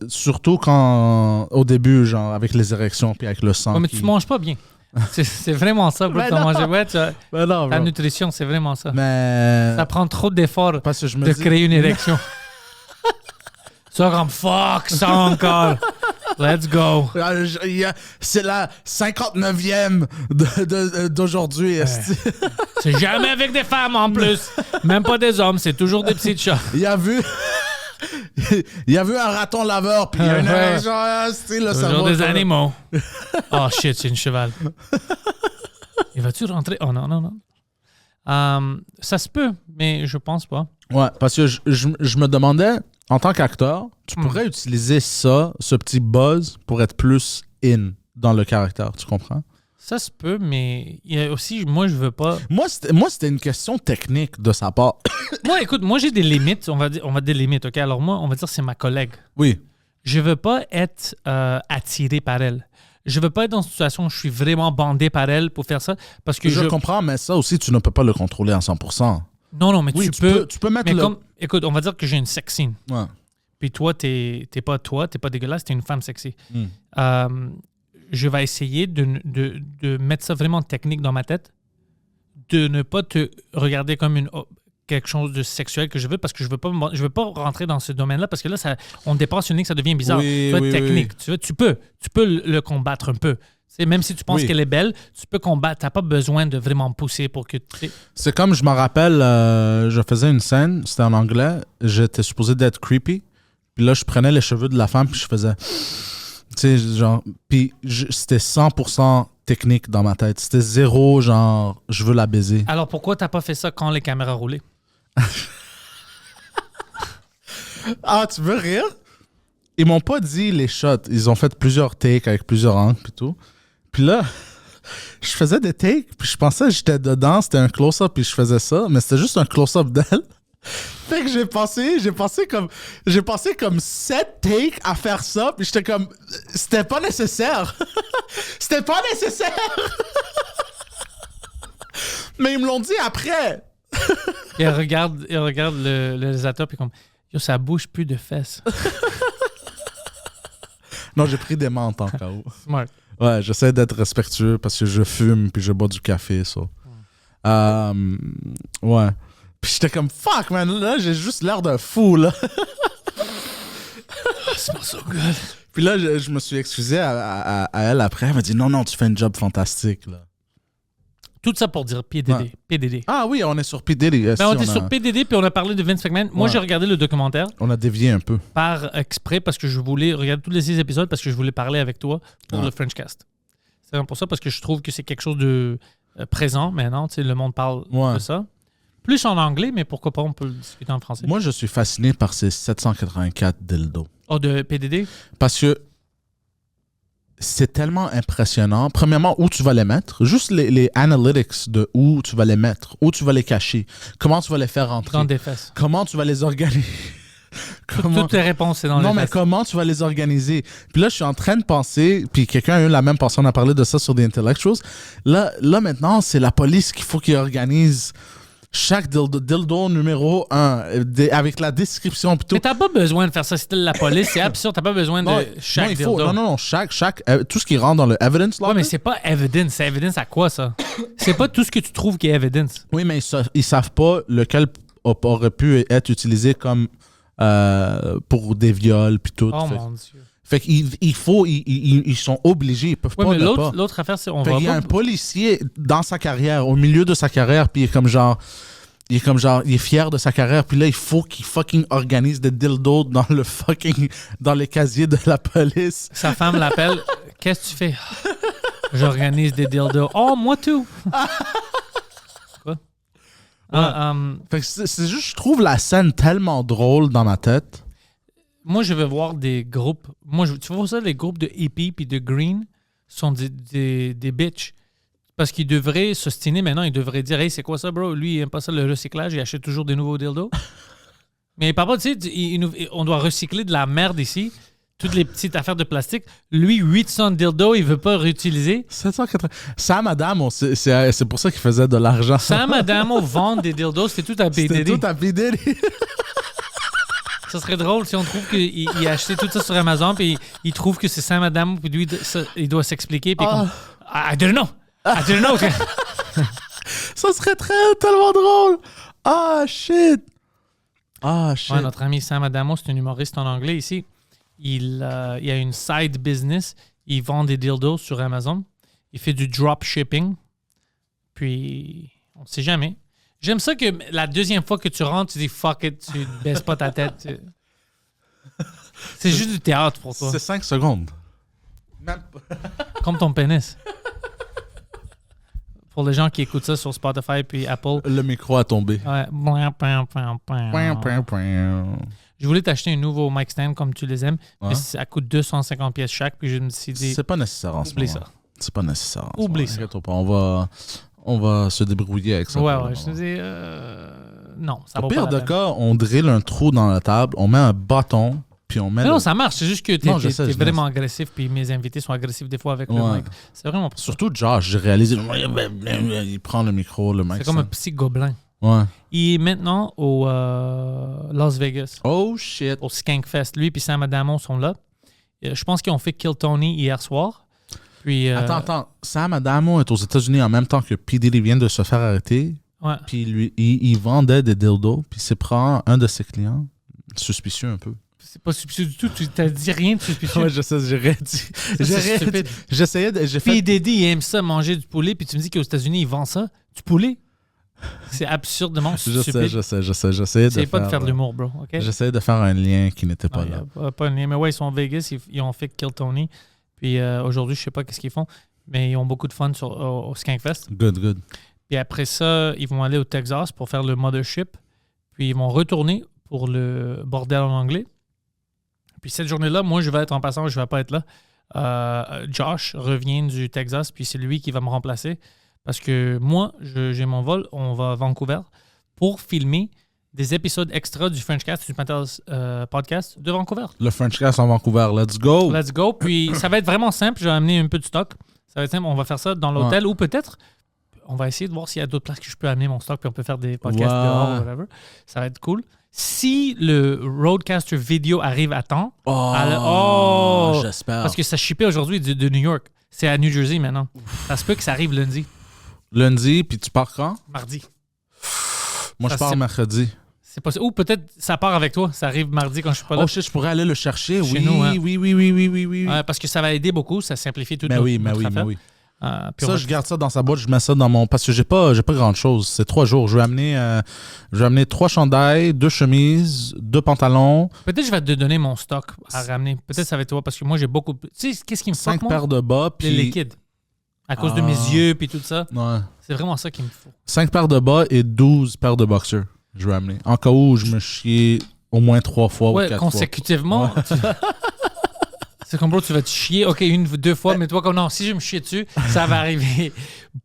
Surtout quand, au début, genre, avec les érections puis avec le sang. Ouais, mais tu manges pas bien. C'est vraiment ça, bro. Mais T'as non. mangé. Ouais, Ben non, ta bro. nutrition, c'est vraiment ça. Mais. Ça prend trop d'efforts Parce que je me de dis. créer une érection. Ça, comme fuck, ça encore. Let's go. C'est la 59e d'aujourd'hui. esti. C'est jamais avec des femmes en plus. Même pas des hommes, c'est toujours des petits chats. Il a vu. Il a vu un raton laveur, puis il y a une érection. esti, le Toujours cerveau, des comme- animaux. Oh shit, c'est une cheval. Il va-tu rentrer? Oh non, non, non. Ça se peut, mais je pense pas. Ouais, parce que je me demandais, en tant qu'acteur, tu pourrais utiliser ça, ce petit buzz, pour être plus in dans le caractère, tu comprends? Ça se peut, mais il y a aussi, moi, je veux pas. Moi, c'était une question technique de sa part. Moi, écoute, moi, j'ai des limites. On va dire des limites, OK? Alors, moi, on va dire c'est ma collègue. Oui. Je veux pas être attiré par elle. Je veux pas être dans une situation où je suis vraiment bandé par elle pour faire ça. Parce que Je comprends, mais ça aussi, tu ne peux pas le contrôler à 100%. Non, non, mais Oui, tu peux. tu peux mettre Mais le... comme, écoute, on va dire que j'ai une sex scene. Ouais. Puis toi, t'es pas dégueulasse, t'es une femme sexy. Mm. Je vais essayer de mettre ça vraiment technique dans ma tête, de ne pas te regarder comme quelque chose de sexuel que je veux, parce que je veux pas rentrer dans ce domaine-là, parce que là, on dépasse une ligne, ça devient bizarre. Oui, tu vois, oui, technique. oui. Tu peux le combattre un peu. C'est même si tu penses Oui. qu'elle est belle, tu peux combattre. T'as pas besoin de vraiment pousser pour que tu... C'est comme, je me rappelle, je faisais une scène, c'était en anglais, j'étais supposé d'être creepy, puis là, je prenais les cheveux de la femme, puis je faisais... Tu sais, genre... Puis c'était 100% technique dans ma tête. C'était zéro, genre, je veux la baiser. Alors pourquoi t'as pas fait ça quand les caméras roulaient? Ah, tu veux rire? Ils m'ont pas dit les shots. Ils ont fait plusieurs takes avec plusieurs angles puis tout. Puis là, je faisais des takes, puis je pensais que j'étais dedans, c'était un close-up, puis je faisais ça, mais c'était juste un close-up d'elle. Fait que j'ai passé comme 7 takes à faire ça, puis j'étais comme, c'était pas nécessaire. C'était pas nécessaire. Mais ils me l'ont dit après. Et elle regarde le réalisateur, puis comme, yo, ça bouge plus de fesses. Non, j'ai pris des menthes en cas où. Smart. Ouais, j'essaie d'être respectueux parce que je fume puis je bois du café, ça. Ouais. Puis j'étais comme, fuck, man, là, j'ai juste l'air d'un fou, là. C'est pas so good. Puis là, je me suis excusé à elle après. Elle m'a dit, non, tu fais un job fantastique, là. Tout ça pour dire PDD. Ouais. PDD. Ah oui, on est sur P. Diddy. Ben, on était sur PDD, puis on a parlé de Vince McMahon. Moi, Ouais. j'ai regardé le documentaire On a dévié un peu. par exprès parce que je voulais regarder tous les 6 épisodes parce que je voulais parler avec toi pour Ouais. le Frenchcast. C'est vraiment pour ça, parce que je trouve que c'est quelque chose de présent maintenant. Tu sais, le monde parle Ouais. de ça. Plus en anglais, mais pourquoi pas, on peut le discuter en français. Moi, je suis fasciné par ces 784 dildos. Oh, de PDD? Parce que c'est tellement impressionnant. Premièrement, où tu vas les mettre. Juste les analytics de où tu vas les mettre, où tu vas les cacher, comment tu vas les faire rentrer, Dans des fesses. comment tu vas les organiser. Comment... Toutes les réponses, c'est dans Non, les mais fesses. comment tu vas les organiser? Puis là, je suis en train de penser, puis quelqu'un a eu la même pensée, on a parlé de ça sur The Intellectuals. Là maintenant, c'est la police qu'il faut qu'ils organise chaque dildo numéro 1, avec la description plutôt. Mais t'as pas besoin de faire ça. C'était la police, c'est absurde. T'as pas besoin de chaque il faut, dildo. non, chaque tout ce qui rentre dans le evidence. Ouais, mais c'est pas evidence. C'est evidence à quoi, ça? C'est pas tout ce que tu trouves qui est evidence. Oui, mais ils savent pas lequel aurait pu être utilisé comme pour des viols puis tout. Oh fait, mon Dieu. fait qu'ils faut, ils sont obligés, ils peuvent Ouais, pas mais ne pas. l'autre affaire, c'est on Fait va qu'il y a pas... un policier dans sa carrière, au milieu de sa carrière, puis il est comme genre, il est fier de sa carrière, puis là, il faut qu'il fucking organise des dildos dans les casiers de la police. Sa femme l'appelle. Qu'est-ce que tu fais? J'organise des dildos. Oh, moi tout. Fait que c'est juste, je trouve la scène tellement drôle dans ma tête. Moi, je vais voir des groupes. Tu vois ça, les groupes de hippie puis de green sont des bitches. Parce qu'ils devraient s'ostiner maintenant. Ils devraient dire, hey, c'est quoi ça, bro? Lui, il aime pas ça, le recyclage. Il achète toujours des nouveaux dildos. Mais par contre, tu sais, on doit recycler de la merde ici. Toutes les petites affaires de plastique. Lui, 800 dildos, il veut pas réutiliser. 780. Sam Adamo, c'est pour ça qu'il faisait de l'argent. Sam Adamo vend des dildos. C'était tout à P. C'était Diddy. tout à P. Diddy. Ça serait drôle si on trouve qu'il a acheté tout ça sur Amazon puis il trouve que c'est Sam Adamo puis lui, il doit s'expliquer puis comme, I don't know. Ça serait tellement drôle. Ah, shit. Ouais, notre ami Sam Adamo, c'est un humoriste en anglais ici. Il a une side business. Il vend des dildos sur Amazon. Il fait du drop shipping. Puis, on ne sait jamais. J'aime ça que la deuxième fois que tu rentres, tu dis fuck it, tu ne baisses pas ta tête. C'est juste du théâtre pour toi. C'est 5 secondes. Comme ton pénis. Pour les gens qui écoutent ça sur Spotify puis Apple. Le micro a tombé. Ouais. Je voulais t'acheter un nouveau mic stand comme tu les aimes, mais ça coûte 250 pièces chaque, puis je me suis dit... C'est pas nécessaire en ce moment. Oublie ça. C'est pas nécessaire. Oublie ça. On va se débrouiller avec ça. Ouais. Je te dis... non, ça va pas. Au pire la de peine. cas, on drille un trou dans la table, on met un bâton, puis on met... Non, ça marche. C'est juste que t'es je vraiment agressif, puis mes invités sont agressifs des fois avec le mic. C'est vraiment pour ça. Surtout Josh, j'ai réalisé, il prend le micro, le mic. C'est comme un petit gobelin. Ouais. Il est maintenant au Las Vegas, Oh shit. au Skankfest. Lui et Sam Adamo sont là. Je pense qu'ils ont fait Kill Tony hier soir. Puis, Attends. Sam Adamo est aux États-Unis en même temps que P. Diddy vient de se faire arrêter. Ouais. Puis lui, il vendait des dildos, puis c'est prend un de ses clients. Suspicieux un peu. C'est pas suspicieux du tout. Tu t'as dit rien de suspicieux. Ouais, je sais, j'ai rien dit. C'est stupide. J'essayais de. P. Diddy, il aime ça, manger du poulet, puis tu me dis qu'aux États-unis, ils vendent ça. Du poulet? C'est absurdement stupide. Je sais. J'essayais Essayez pas de faire de l'humour, bro. OK? J'essayais de faire un lien qui n'était pas là. Pas un lien. Mais ouais, ils sont à Vegas. Ils ont fait Kill Tony. Puis aujourd'hui, je sais pas qu'est-ce qu'ils font, mais ils ont beaucoup de fun au Skankfest. Good. Puis après ça, ils vont aller au Texas pour faire le Mothership. Puis ils vont retourner pour le bordel en anglais. Puis cette journée-là, moi, je vais être en passant, je vais pas être là. Josh revient du Texas, puis c'est lui qui va me remplacer. Parce que moi, j'ai mon vol, on va à Vancouver pour filmer des épisodes extra du Frenchcast, du Panthers podcast de Vancouver. Le Frenchcast en Vancouver, let's go! Let's go. Puis ça va être vraiment simple. Je vais amener un peu de stock. Ça va être simple. On va faire ça dans l'hôtel ou peut-être, on va essayer de voir s'il y a d'autres places que je peux amener mon stock puis on peut faire des podcasts dehors ou whatever. Ça va être cool. Si le Roadcaster vidéo arrive à temps, j'espère. Parce que ça shippait aujourd'hui de New York. C'est à New Jersey maintenant. Ça se peut que ça arrive lundi. Lundi, puis tu pars quand? Mardi. Moi, je pars mercredi. C'est possible. Ou peut-être ça part avec toi. Ça arrive mardi quand je suis pas là. Oh shit, je pourrais aller le chercher. Chez Oui, nous, hein. Oui. Parce que ça va aider beaucoup. Ça simplifie tout Mais notre oui. affaire. Ça, je garde ça dans sa boîte, je mets ça dans mon... Parce que j'ai pas grand-chose. C'est 3 jours. Je vais amener 3 chandails, 2 chemises, 2 pantalons. Peut-être je vais te donner mon stock à ramener. Peut-être ça va être toi, parce que moi, j'ai beaucoup... Tu sais, qu'est-ce qui me faut, 5 paires de bas, puis... Les liquides. À cause de mes yeux, puis tout ça. Ouais. C'est vraiment ça qu'il me faut. 5 paires de bas et 12 paires de boxers. Je vais amener. En cas où je me chiais au moins 3 fois ou 4 fois. Consécutivement. Ouais. C'est comme, bro, tu vas te chier, OK, 1-2 fois, mais toi, comme non, si je me chie dessus, ça va arriver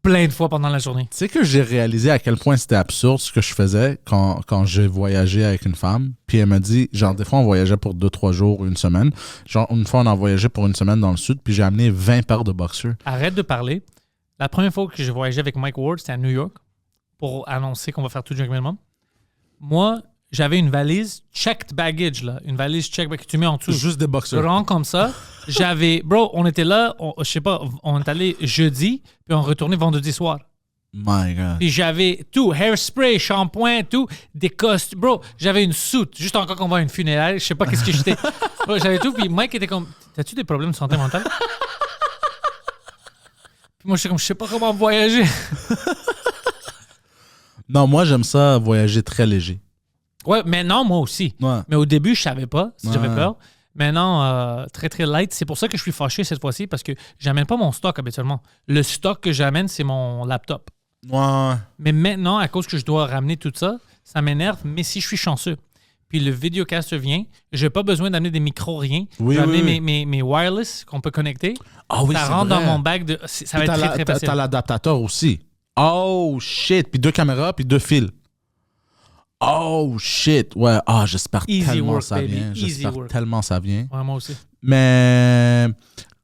plein de fois pendant la journée. Tu sais que j'ai réalisé à quel point c'était absurde ce que je faisais quand j'ai voyagé avec une femme. Puis elle m'a dit, genre, des fois, on voyageait pour 2-3 jours, une semaine. Genre, une fois, on en voyageait pour une semaine dans le sud, puis j'ai amené 20 paires de boxers. Arrête de parler. La première fois que j'ai voyagé avec Mike Ward, c'était à New York, pour annoncer qu'on va faire tout Junk Minimum. Moi, j'avais une valise checked baggage, là. Une valise checked baggage que tu mets en dessous. Juste des boxers. Grand comme ça. Bro, on était là, je sais pas, on est allé jeudi, puis on retournait vendredi soir. My God. Puis j'avais tout, hairspray, shampoing, tout, des costumes. Bro, j'avais une soute, juste encore qu'on va à une funéraire, je sais pas qu'est-ce que j'étais. Bro, j'avais tout, puis Mike était comme, t'as-tu des problèmes de santé mentale? Puis moi, j'étais comme, je sais pas comment voyager. Non, moi, j'aime ça voyager très léger. Ouais, mais non, moi aussi. Ouais. Mais au début, je savais pas, j'avais peur. Maintenant, très, très light. C'est pour ça que je suis fâché cette fois-ci, parce que j'amène pas mon stock habituellement. Le stock que j'amène, c'est mon laptop. Ouais. Mais maintenant, à cause que je dois ramener tout ça, ça m'énerve. Mais si je suis chanceux, puis le Videocaster vient, j'ai pas besoin d'amener des micros, rien. Oui, je vais oui, amener oui. mes wireless qu'on peut connecter. Ah oui, ça c'est rentre vrai. dans mon bag. Ça va Puis être très, très facile. T'as l'adaptateur aussi. Oh shit. Puis 2 caméras, puis 2 fils. Oh shit. Ouais. Ah, j'espère Easy tellement work, ça baby. vient. Easy J'espère work. tellement ça vient. Ouais, moi aussi. Mais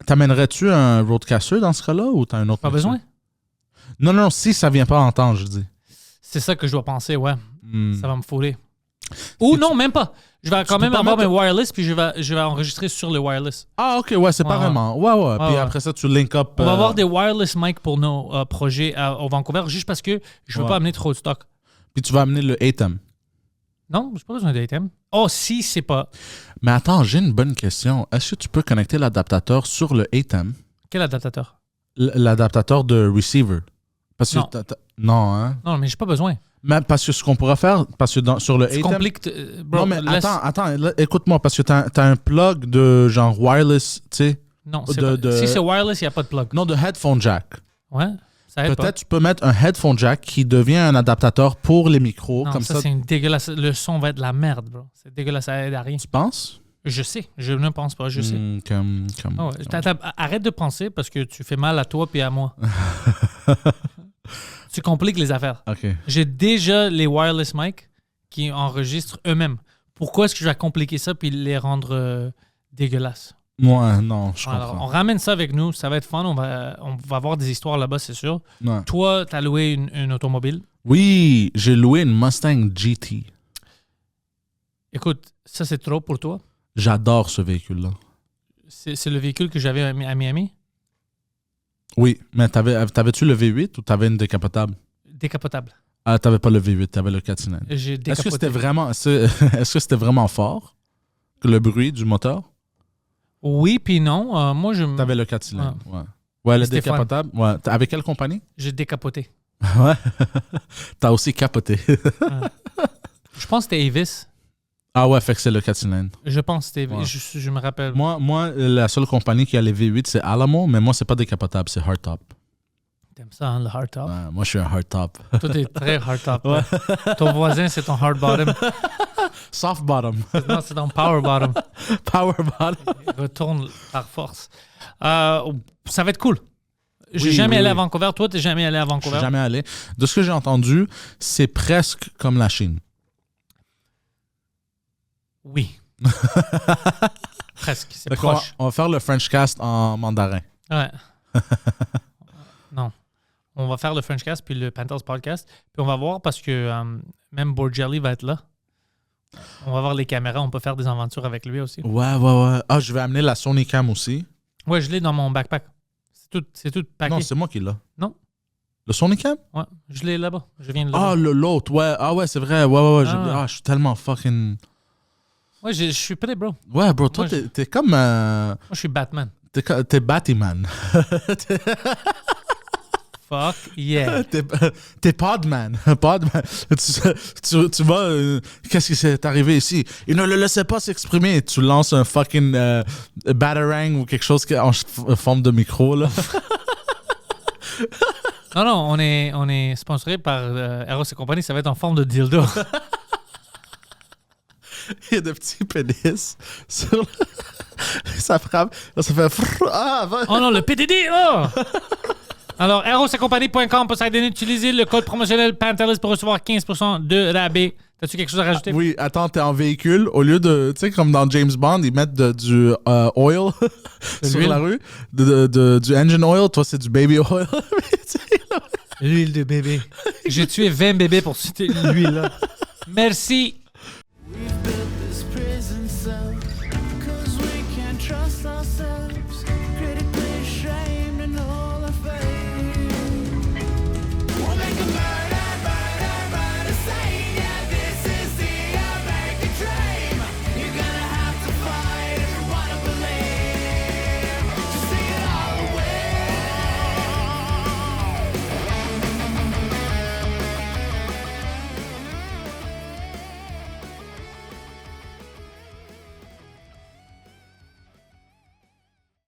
t'amènerais-tu un Rodecaster dans ce cas-là ou t'as un autre Pas mixeur? besoin? Non, si ça vient pas en temps, je dis. C'est ça que je dois penser, ouais. Hmm. Ça va me fouler. Ou non, même pas. Je vais quand peux même pas avoir mes mettre- wireless, puis je vais enregistrer sur le wireless. Ah, ok, ouais, c'est pas Ouais, vraiment. Ouais. Puis ouais. après ça, tu link up. On va avoir des wireless mic pour nos projets au Vancouver, juste parce que je veux Ouais. pas amener trop de stock. Puis tu vas amener le ATEM. Non, j'ai pas besoin d'ATM. Oh, si c'est pas. Mais attends, j'ai une bonne question. Est-ce que tu peux connecter l'adaptateur sur le ATEM? Quel adaptateur? L'adaptateur de receiver. Parce que Non. non, hein? Non, mais j'ai pas besoin. Mais parce que ce qu'on pourrait faire, parce que sur le Tu ATEM... compliques. Bro, non, mais laisse- attends, là, écoute-moi, parce que t'as un plug de genre wireless, tu sais. Non, c'est de- pas- de- si c'est wireless, il n'y a pas de plug. Non, de headphone jack. Ouais, ça aide pas. Peut-être tu peux mettre un headphone jack qui devient un adaptateur pour les micros, Non, comme ça, ça. c'est une dégueulasse. Le son va être de la merde, bro. C'est dégueulasse, ça aide à rien. Tu penses? Je sais, je ne pense pas, je sais. Comme... Ah ouais. Arrête de penser parce que tu fais mal à toi puis à moi. Tu compliques les affaires. OK. J'ai déjà les wireless mic qui enregistrent eux-mêmes. Pourquoi est-ce que je vais compliquer ça puis les rendre dégueulasses? Moi, non, je Alors, on comprends. ramène ça avec nous, ça va être fun. On va avoir des histoires là-bas, c'est sûr. Ouais. Toi, tu as loué une automobile. Oui, j'ai loué une Mustang GT. Écoute, ça c'est trop pour toi. J'adore ce véhicule-là. C'est le véhicule que j'avais à Miami. Oui, mais t'avais-tu le V8 ou t'avais une décapotable? Décapotable. Ah, t'avais pas le V8, t'avais le 4 cylindres. J'ai Est-ce décapoté. que c'était vraiment, est-ce que c'était vraiment fort? Que le bruit du moteur? Oui, puis non. Moi, T'avais le 4 cylindres, ouais. Ouais, le C'était fun. décapotable. Ouais. Avec quelle compagnie? j'ai décapoté. Ouais. T'as aussi capoté. Je pense que c'était Avis. Ah ouais, fait que c'est le 4 cylindres. Je pense que c'était Avis. Ouais. Je me rappelle. Moi, la seule compagnie qui a les V8, c'est Alamo, mais moi, c'est pas décapotable, c'est hardtop. T'aimes ça, hein, le hardtop? Ouais, moi, je suis un hardtop. Toi, t'es très hardtop. Ouais. Ton voisin, c'est ton hard bottom. Soft bottom. Non, c'est ton power bottom. Power bottom. Il retourne par force. Ça va être cool. J'ai Oui, jamais oui, allé oui. à Vancouver. Toi, t'es jamais allé à Je Vancouver? suis jamais allé. De ce que j'ai entendu, c'est presque comme la Chine. Oui. Presque. C'est Fait qu'on va- proche. on va faire le French cast en mandarin. Ouais. Non. On va faire le Frenchcast puis le Panthers Podcast. Puis on va voir parce que même Bourgelli va être là. On va voir les caméras. On peut faire des aventures avec lui aussi. Ouais. Ah, je vais amener la Sony Cam aussi. Ouais, je l'ai dans mon backpack. C'est tout packé. Non, c'est moi qui l'ai. Non. Le Sony Cam? Ouais, je l'ai là-bas. Je viens de là-bas. Ah, l'autre, ouais. Ah ouais, c'est vrai. Ouais. Ah. Je suis tellement fucking... Ouais, je suis prêt, bro. Ouais, bro, toi, Moi, t'es comme... Moi, je suis Batman. T'es Batman. Fuck yeah. T'es Podman. Podman. Tu vas... qu'est-ce qui s'est arrivé ici? Il ne le laissait pas s'exprimer. Tu lances un fucking batarang ou quelque chose en forme de micro, là. Non, on est sponsoré par Eros et compagnie. Ça va être en forme de dildo. Il y a des petits pénis sur le... Ça frappe. Là, ça fait... Ah, va. Oh non, le PDD! Oh! Alors, erosetcompagnie.com pour s'aider d'utiliser le code promotionnel Pantelis pour recevoir 15% de rabais. T'as-tu quelque chose à rajouter? Oui, attends, t'es en véhicule. Au lieu de... Tu sais, comme dans James Bond, ils mettent du oil sur l'huile. la rue. Du engine oil. Toi, c'est du baby oil. L'huile de bébé. J'ai tué 20 bébés pour citer l'huile, là. Merci. We've built this prison cell 'cause we can't trust ourselves.